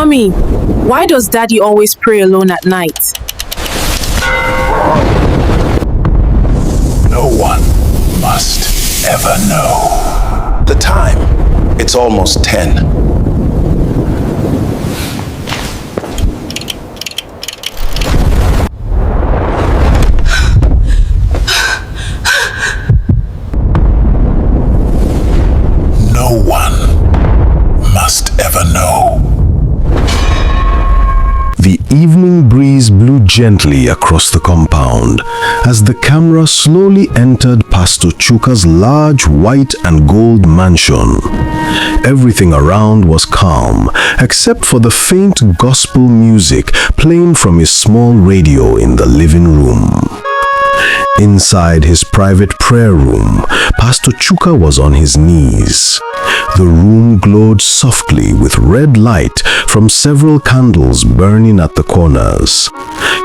Mommy, why does Daddy always pray alone at night? No one must ever know. The time, it's almost 10. No one must ever know. The evening breeze blew gently across the compound as the camera slowly entered Pastor Chuka's large white and gold mansion. Everything around was calm except for the faint gospel music playing from his small radio in the living room. Inside his private prayer room, Pastor Chuka was on his knees. The room glowed softly with red light from several candles burning at the corners.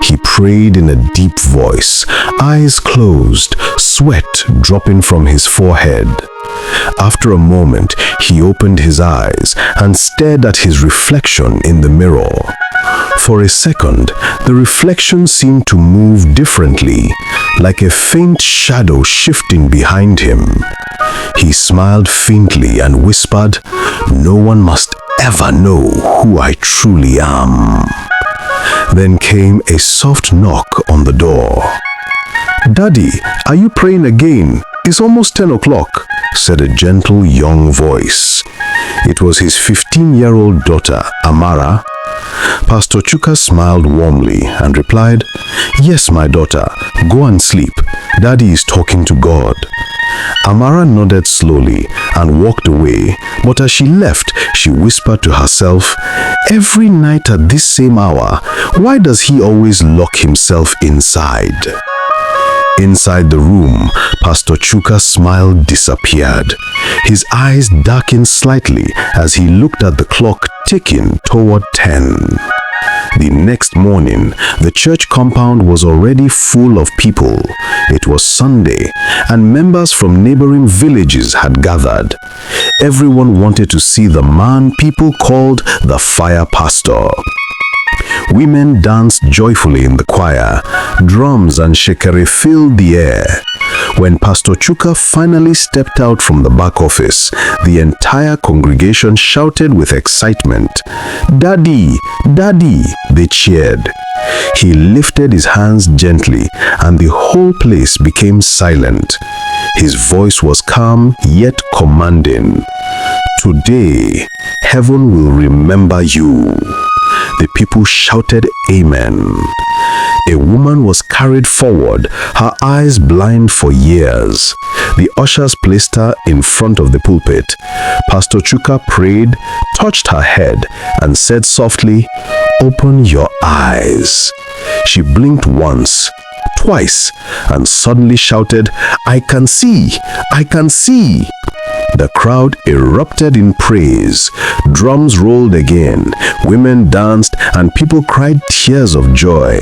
He prayed in a deep voice, eyes closed, sweat dropping from his forehead. After a moment, he opened his eyes and stared at his reflection in the mirror. For a second, the reflection seemed to move differently, like a faint shadow shifting behind him. He smiled faintly and whispered, "No one must ever know who I truly am." Then came a soft knock on the door. "Daddy, are you praying again? It's almost 10 o'clock," said a gentle young voice. It was his 15-year-old daughter, Amara. Pastor Chuka smiled warmly and replied, "Yes, my daughter, go and sleep. Daddy is talking to God." Amara nodded slowly and walked away, but as she left, she whispered to herself, "Every night at this same hour, why does he always lock himself inside?" Inside the room, Pastor Chuka's smile disappeared. His eyes darkened slightly as he looked at the clock ticking toward 10. The next morning, the church compound was already full of people. It was Sunday, and members from neighboring villages had gathered. Everyone wanted to see the man people called the Fire Pastor. Women danced joyfully in the choir. Drums and shekere filled the air. When Pastor Chuka finally stepped out from the back office, the entire congregation shouted with excitement, "Daddy! Daddy!" they cheered. He lifted his hands gently, and the whole place became silent. His voice was calm yet commanding. "Today, heaven will remember you." The people shouted amen. A woman was carried forward, her eyes blind for years. The ushers placed her in front of the pulpit. Pastor Chuka prayed, touched her head, and said softly, "Open your eyes." She blinked once, twice, and suddenly shouted, "I can see! I can see!" The crowd erupted in praise. Drums rolled again, women danced, and people cried tears of joy.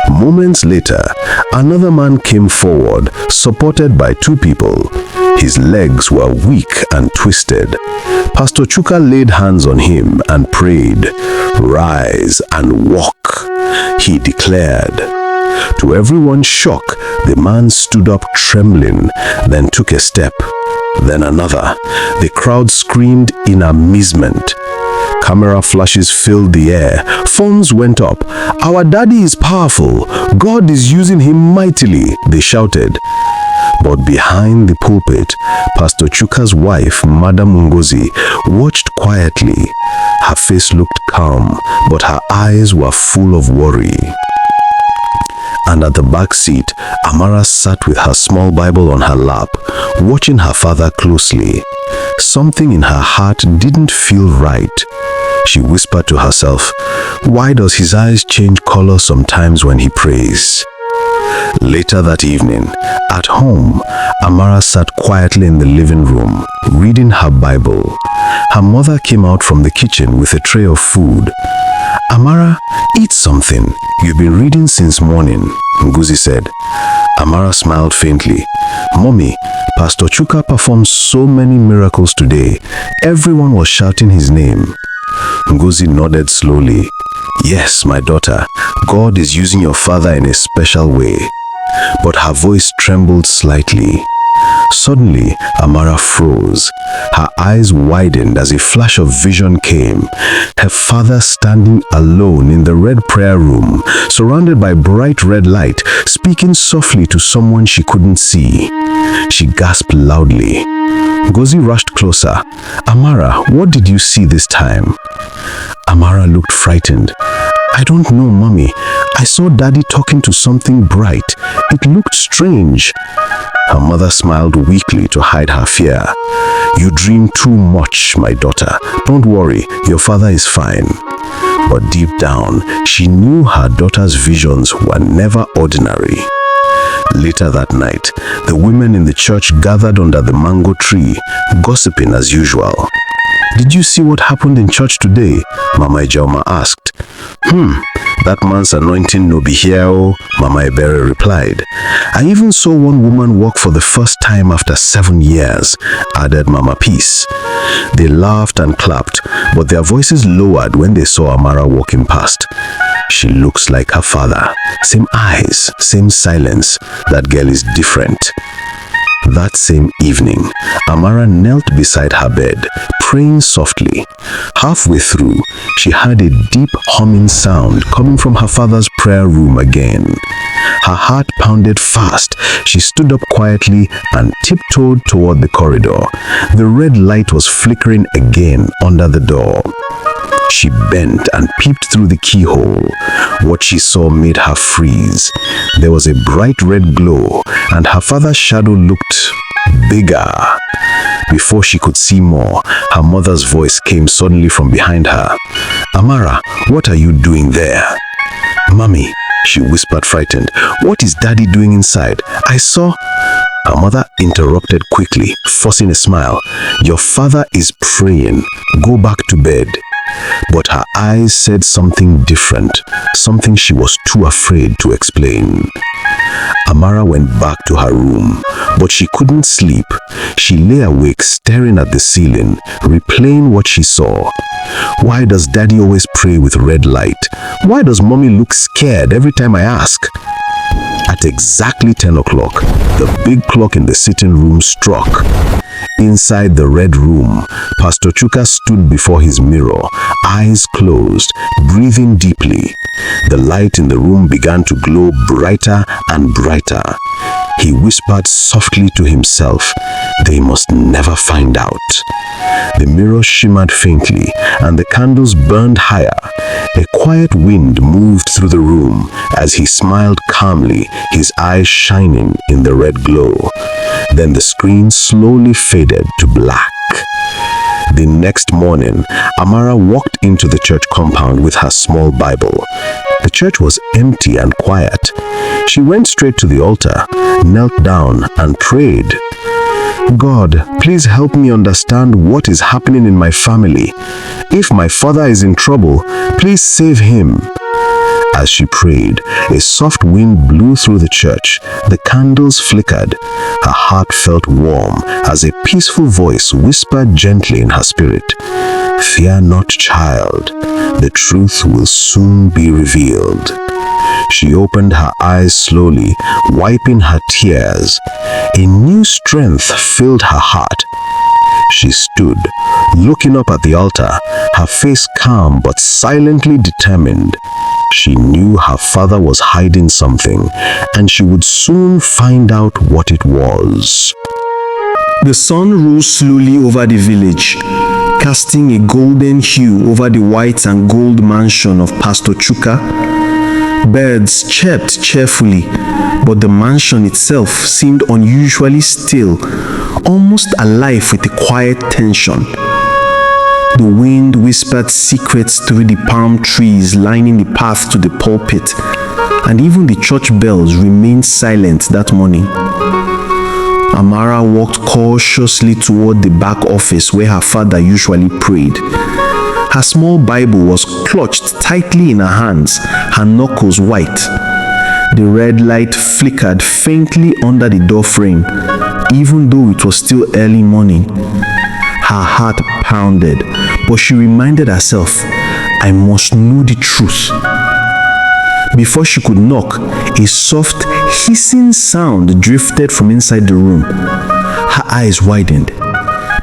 Moments later, another man came forward, supported by two people. His legs were weak and twisted. Pastor Chuka laid hands on him and prayed, "Rise and walk," he declared. To everyone's shock, the man stood up trembling, then took a step, then another. The crowd screamed in amazement. Camera flashes filled the air. Phones went up. "Our daddy is powerful. God is using him mightily," they shouted. But behind the pulpit, Pastor Chuka's wife, Madam Ngozi, watched quietly. Her face looked calm, but her eyes were full of worry. And at the back seat, Amara sat with her small Bible on her lap, watching her father closely. Something in her heart didn't feel right. She whispered to herself, "Why does his eyes change color sometimes when he prays?" Later that evening, at home, Amara sat quietly in the living room, reading her Bible. Her mother came out from the kitchen with a tray of food. "Amara, eat something. You've been reading since morning," Ngozi said. Amara smiled faintly. "Mommy, Pastor Chuka performed so many miracles today. Everyone was shouting his name." Ngozi nodded slowly. Yes, my daughter, God is using your father in a special way. But her voice trembled slightly. Suddenly, Amara froze. Her eyes widened as a flash of vision came. Her father standing alone in the red prayer room, surrounded by bright red light, speaking softly to someone she couldn't see. She gasped loudly. Ngozi rushed closer. Amara, what did you see this time? Amara looked frightened. I don't know, Mommy. I saw Daddy talking to something bright. It looked strange. Her mother smiled weakly to hide her fear. You dream too much, my daughter. Don't worry, your father is fine. But deep down, she knew her daughter's visions were never ordinary. Later that night, the women in the church gathered under the mango tree, gossiping as usual. Did you see what happened in church today? Mama Ijeoma asked. That man's anointing no be here, oh, Mama Ebere replied. I even saw one woman walk for the first time after 7 years, added Mama Peace. They laughed and clapped, but their voices lowered when they saw Amara walking past. She looks like her father. Same eyes, same silence. That girl is different. That same evening, Amara knelt beside her bed, praying softly. Halfway through, she heard a deep humming sound coming from her father's prayer room again. Her heart pounded fast. She stood up quietly and tiptoed toward the corridor. The red light was flickering again under the door. She bent and peeped through the keyhole. What she saw made her freeze. There was a bright red glow, and her father's shadow looked bigger. Before she could see more, her mother's voice came suddenly from behind her. Amara, what are you doing there? Mommy, she whispered frightened. What is Daddy doing inside? I saw... Her mother interrupted quickly, forcing a smile. Your father is praying. Go back to bed. But her eyes said something different, something she was too afraid to explain. Amara went back to her room, but she couldn't sleep. She lay awake staring at the ceiling, replaying what she saw. Why does Daddy always pray with red light? Why does Mommy look scared every time I ask? At exactly 10 o'clock, the big clock in the sitting room struck. Inside the red room, Pastor Chuka stood before his mirror, eyes closed, breathing deeply. The light in the room began to glow brighter and brighter. He whispered softly to himself, they must never find out. The mirror shimmered faintly, and the candles burned higher. A quiet wind moved through the room as he smiled calmly, his eyes shining in the red glow. Then the screen slowly faded to black. The next morning, Amara walked into the church compound with her small Bible. The church was empty and quiet. She went straight to the altar, knelt down and prayed. God, please help me understand what is happening in my family. If my father is in trouble, please save him. As she prayed, a soft wind blew through the church. The candles flickered. Her heart felt warm as a peaceful voice whispered gently in her spirit, Fear not, child. The truth will soon be revealed. She opened her eyes slowly, wiping her tears. A new strength filled her heart. She stood, looking up at the altar, her face calm but silently determined. She knew her father was hiding something, and she would soon find out what it was. The sun rose slowly over the village, casting a golden hue over the white and gold mansion of Pastor Chuka. Birds chirped cheerfully, but the mansion itself seemed unusually still, almost alive with a quiet tension. The wind whispered secrets through the palm trees lining the path to the pulpit, and even the church bells remained silent that morning. Amara walked cautiously toward the back office where her father usually prayed. Her small Bible was clutched tightly in her hands, her knuckles white. The red light flickered faintly under the door frame, even though it was still early morning. Her heart pounded, but she reminded herself, I must know the truth. Before she could knock, a soft hissing sound drifted from inside the room. Her eyes widened.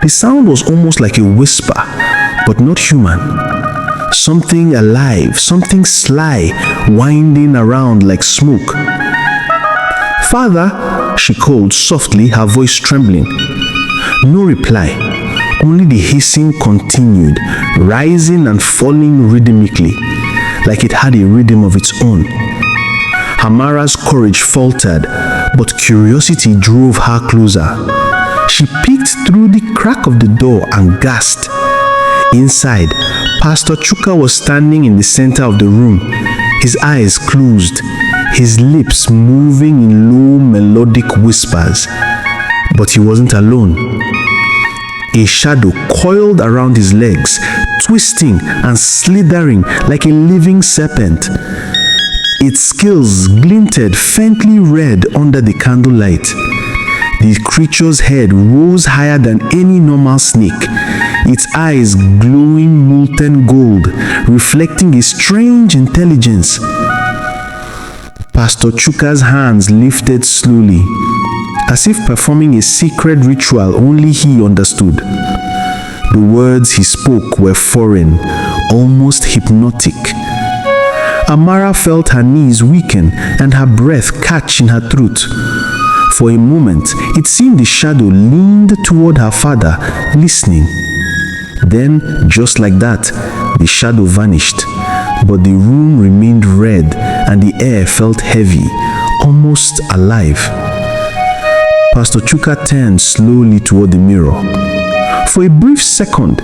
The sound was almost like a whisper, but not human. Something alive, something sly, winding around like smoke. Father, she called softly, her voice trembling. No reply, only the hissing continued, rising and falling rhythmically, like it had a rhythm of its own. Amara's courage faltered, but curiosity drove her closer. She peeked through the crack of the door and gasped. Inside, Pastor Chuka was standing in the center of the room, his eyes closed, his lips moving in low melodic whispers. But he wasn't alone. A shadow coiled around his legs, twisting and slithering like a living serpent. Its scales glinted faintly red under the candlelight. The creature's head rose higher than any normal snake, its eyes glowing molten gold, reflecting a strange intelligence. Pastor Chuka's hands lifted slowly, as if performing a secret ritual only he understood. The words he spoke were foreign, almost hypnotic. Amara felt her knees weaken and her breath catch in her throat. For a moment, it seemed the shadow leaned toward her father, listening. Then, just like that, the shadow vanished, but the room remained red and the air felt heavy, almost alive. Pastor Chuka turned slowly toward the mirror. For a brief second,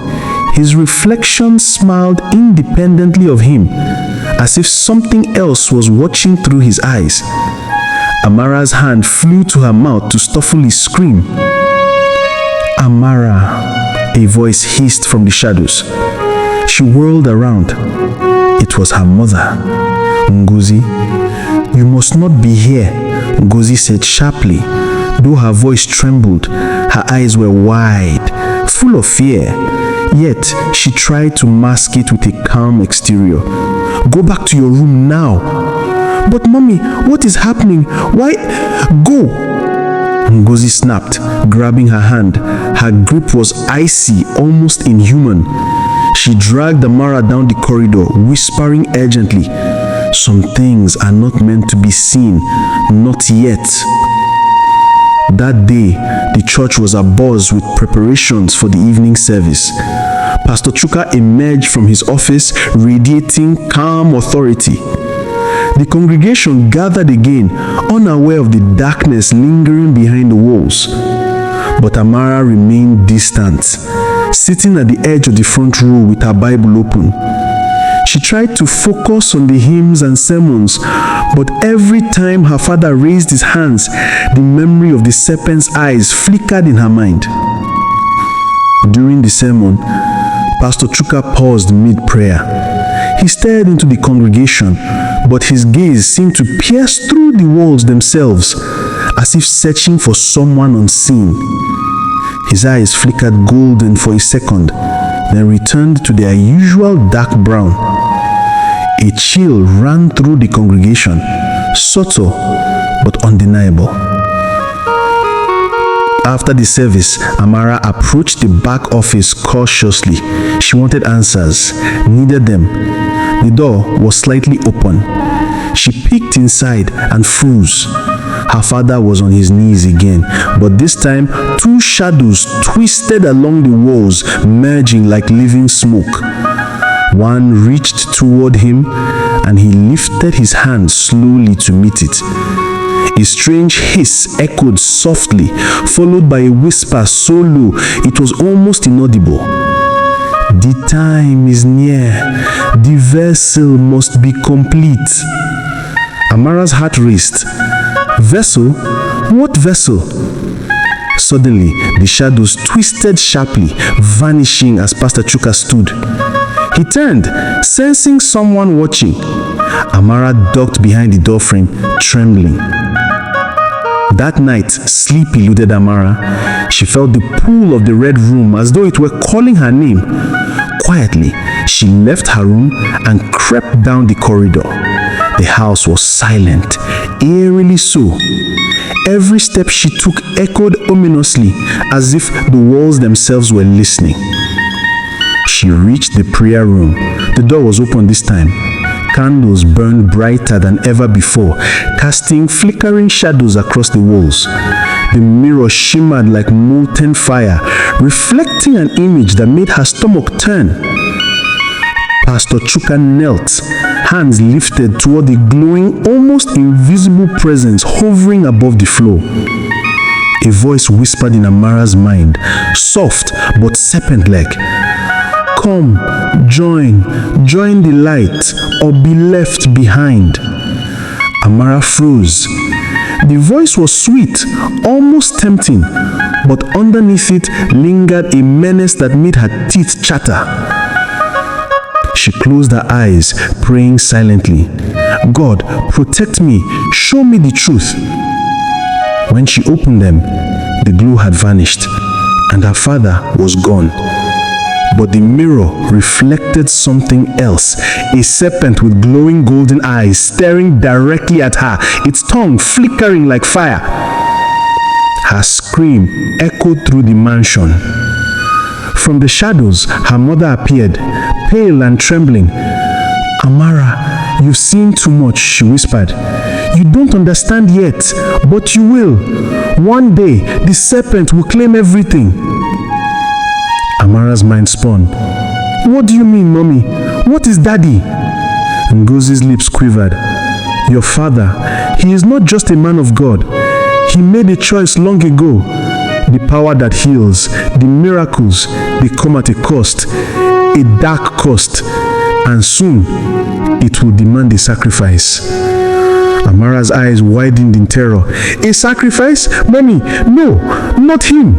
his reflection smiled independently of him, as if something else was watching through his eyes. Amara's hand flew to her mouth to stifle a scream. Amara, a voice hissed from the shadows. She whirled around. It was her mother. Ngozi, you must not be here, Ngozi said sharply, though her voice trembled. Her eyes were wide, full of fear, yet she tried to mask it with a calm exterior. Go back to your room now. But mommy, what is happening? Why? Go! Ngozi snapped, grabbing her hand. Her grip was icy, almost inhuman. She dragged Amara down the corridor, whispering urgently, some things are not meant to be seen, not yet. That day, the church was abuzz with preparations for the evening service. Pastor Chuka emerged from his office, radiating calm authority. The congregation gathered again, unaware of the darkness lingering behind the walls. But Amara remained distant, sitting at the edge of the front row with her Bible open. She tried to focus on the hymns and sermons, but every time her father raised his hands, the memory of the serpent's eyes flickered in her mind. During the sermon, Pastor Chuka paused mid-prayer. He stared into the congregation, but his gaze seemed to pierce through the walls themselves, as if searching for someone unseen. His eyes flickered golden for a second, then returned to their usual dark brown. A chill ran through the congregation, subtle but undeniable. After the service, Amara approached the back office cautiously. She wanted answers, needed them. The door was slightly open. She peeked inside and froze. Her father was on his knees again, but this time two shadows twisted along the walls, merging like living smoke. One reached toward him, and he lifted his hand slowly to meet it. A strange hiss echoed softly, followed by a whisper so low it was almost inaudible. The time is near. The vessel must be complete. Amara's heart raced. Vessel? What vessel? Suddenly, the shadows twisted sharply, vanishing as Pastor Chuka stood. He turned, sensing someone watching. Amara ducked behind the doorframe, trembling. That night, sleep eluded Amara. She felt the pull of the red room as though it were calling her name. Quietly, she left her room and crept down the corridor. The house was silent, eerily so. Every step she took echoed ominously, as if the walls themselves were listening. She reached the prayer room. The door was open this time. Candles burned brighter than ever before, casting flickering shadows across the walls. The mirror shimmered like molten fire, reflecting an image that made her stomach turn. Pastor Chuka knelt, hands lifted toward the glowing, almost invisible presence hovering above the floor. A voice whispered in Amara's mind, soft but serpent-like. Come, join the light, or be left behind. Amara froze. The voice was sweet, almost tempting, but underneath it lingered a menace that made her teeth chatter. She closed her eyes, praying silently. God, protect me, show me the truth. When she opened them, the glow had vanished, and her father was gone. But the mirror reflected something else, a serpent with glowing golden eyes staring directly at her, its tongue flickering like fire. Her scream echoed through the mansion. From the shadows, her mother appeared, pale and trembling. Amara, you've seen too much, she whispered. You don't understand yet, but you will. One day, the serpent will claim everything. Amara's mind spun. What do you mean, Mommy? What is Daddy? Ngozi's lips quivered. Your father, he is not just a man of God. He made a choice long ago. The power that heals, the miracles, they come at a cost, a dark cost, and soon it will demand a sacrifice. Amara's eyes widened in terror. A sacrifice? Mommy, no, not him.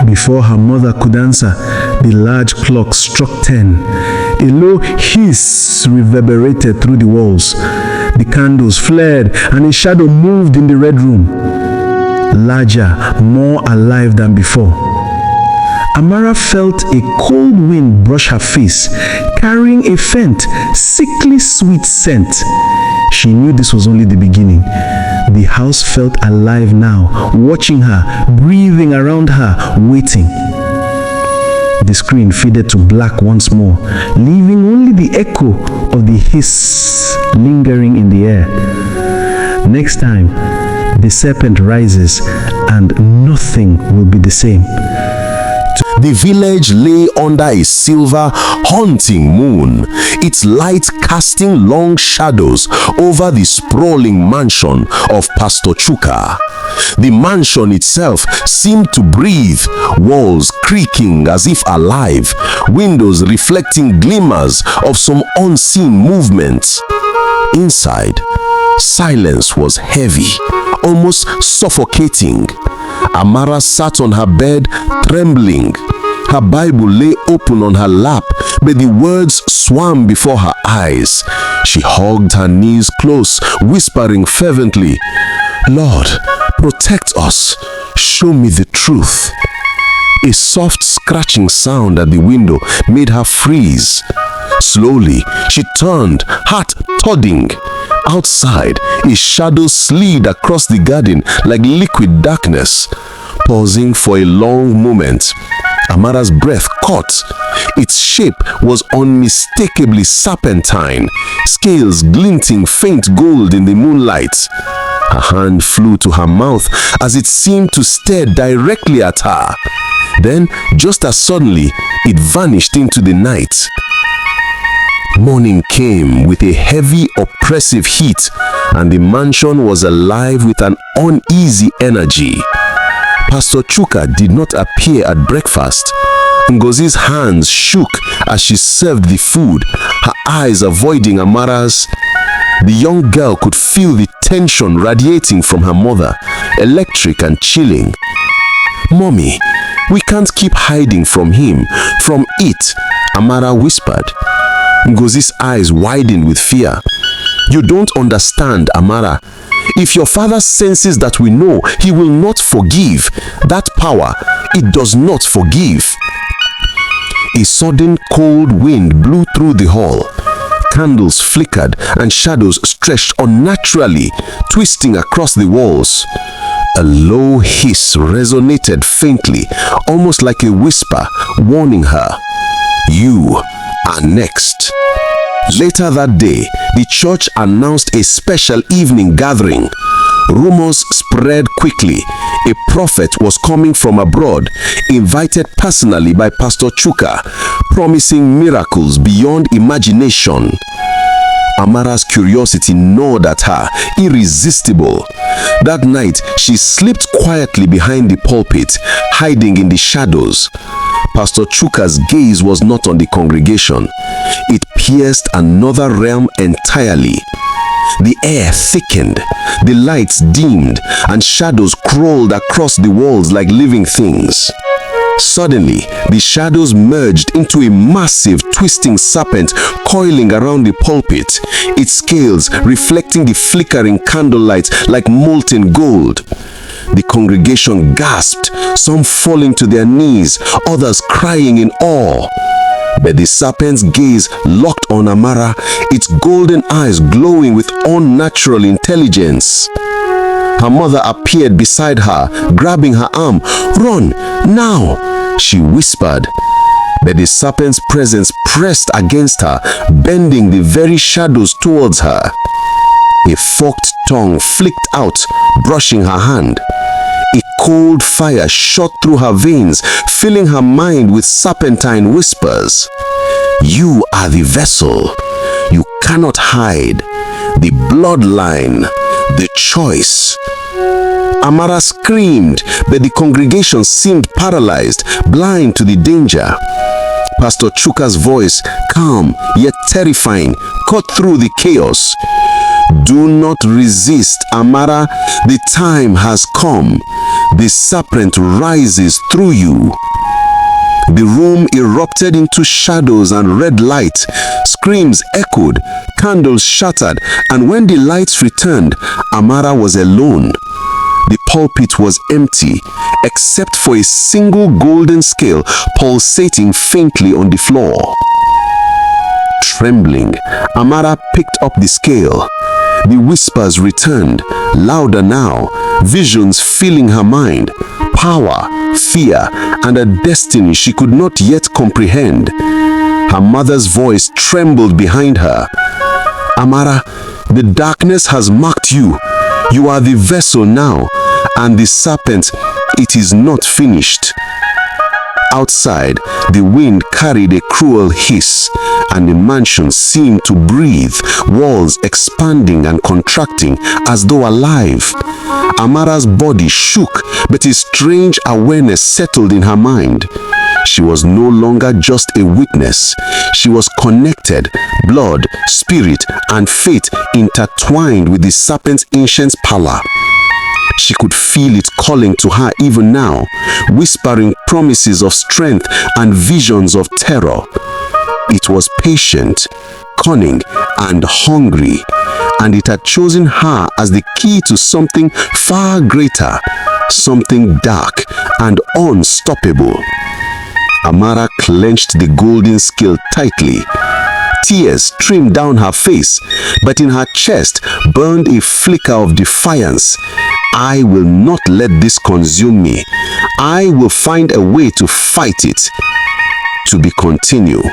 Before her mother could answer, the large clock struck 10. A low hiss reverberated through the walls. The candles flared and a shadow moved in the red room, larger, more alive than before. Amara felt a cold wind brush her face, carrying a faint, sickly sweet scent. She knew this was only the beginning. The house felt alive now, watching her, breathing around her, waiting. The screen faded to black once more, leaving only the echo of the hiss lingering in the air. Next time, the serpent rises and nothing will be the same. The village lay under a silver, haunting moon, its light casting long shadows over the sprawling mansion of Pastor Chuka. The mansion itself seemed to breathe, walls creaking as if alive, windows reflecting glimmers of some unseen movement. Inside, silence was heavy, almost suffocating. Amara sat on her bed, trembling. Her Bible lay open on her lap, but the words swam before her eyes. She hugged her knees close, whispering fervently, Lord, protect us. Show me the truth. A soft scratching sound at the window made her freeze. Slowly, she turned, heart thudding. Outside, a shadow slid across the garden like liquid darkness. Pausing for a long moment, Amara's breath caught. Its shape was unmistakably serpentine, scales glinting faint gold in the moonlight. Her hand flew to her mouth as it seemed to stare directly at her. Then, just as suddenly, it vanished into the night. Morning came with a heavy, oppressive heat, and the mansion was alive with an uneasy energy. Pastor Chuka did not appear at breakfast. Ngozi's hands shook as she served the food, her eyes avoiding Amara's. The young girl could feel the tension radiating from her mother, electric and chilling. Mommy, we can't keep hiding from him, from it, Amara whispered. Ngozi's eyes widened with fear. You don't understand, Amara. If your father senses that we know, he will not forgive. That power, it does not forgive. A sudden cold wind blew through the hall. Candles flickered and shadows stretched unnaturally, twisting across the walls. A low hiss resonated faintly, almost like a whisper, warning her, "You are next." Later that day, the church announced a special evening gathering. Rumors spread quickly. A prophet was coming from abroad, invited personally by Pastor Chuka, promising miracles beyond imagination. Amara's curiosity gnawed at her, irresistible. That night, she slipped quietly behind the pulpit, hiding in the shadows. Pastor Chuka's gaze was not on the congregation. It pierced another realm entirely. The air thickened, the lights dimmed, and shadows crawled across the walls like living things. Suddenly, the shadows merged into a massive twisting serpent coiling around the pulpit, its scales reflecting the flickering candlelight like molten gold. The congregation gasped, some falling to their knees, others crying in awe. But the serpent's gaze locked on Amara, its golden eyes glowing with unnatural intelligence. Her mother appeared beside her, grabbing her arm. "Run, now!" she whispered. But the serpent's presence pressed against her, bending the very shadows towards her. A forked tongue flicked out, brushing her hand. A cold fire shot through her veins, filling her mind with serpentine whispers. "You are the vessel. You cannot hide. The bloodline. The choice." Amara screamed, but the congregation seemed paralyzed, blind to the danger. Pastor Chuka's voice, calm yet terrifying, cut through the chaos. "Do not resist, Amara. The time has come. The serpent rises through you." The room erupted into shadows and red light. Screams echoed, candles shattered, and when the lights returned, Amara was alone. The pulpit was empty, except for a single golden scale pulsating faintly on the floor. Trembling, Amara picked up the scale. The whispers returned, louder now, visions filling her mind, power, fear, and a destiny she could not yet comprehend. Her mother's voice trembled behind her. "Amara, the darkness has marked you. You are the vessel now, and the serpent, it is not finished." Outside, the wind carried a cruel hiss, and the mansion seemed to breathe, walls expanding and contracting as though alive. Amara's body shook, but a strange awareness settled in her mind. She was no longer just a witness. She was connected, blood, spirit, and fate intertwined with the serpent's ancient power. She could feel it calling to her even now, whispering promises of strength and visions of terror. It was patient, cunning, and hungry, and it had chosen her as the key to something far greater, something dark and unstoppable. Amara clenched the golden scale tightly. Tears streamed down her face, but in her chest burned a flicker of defiance. "I will not let this consume me. I will find a way to fight it." To be continued.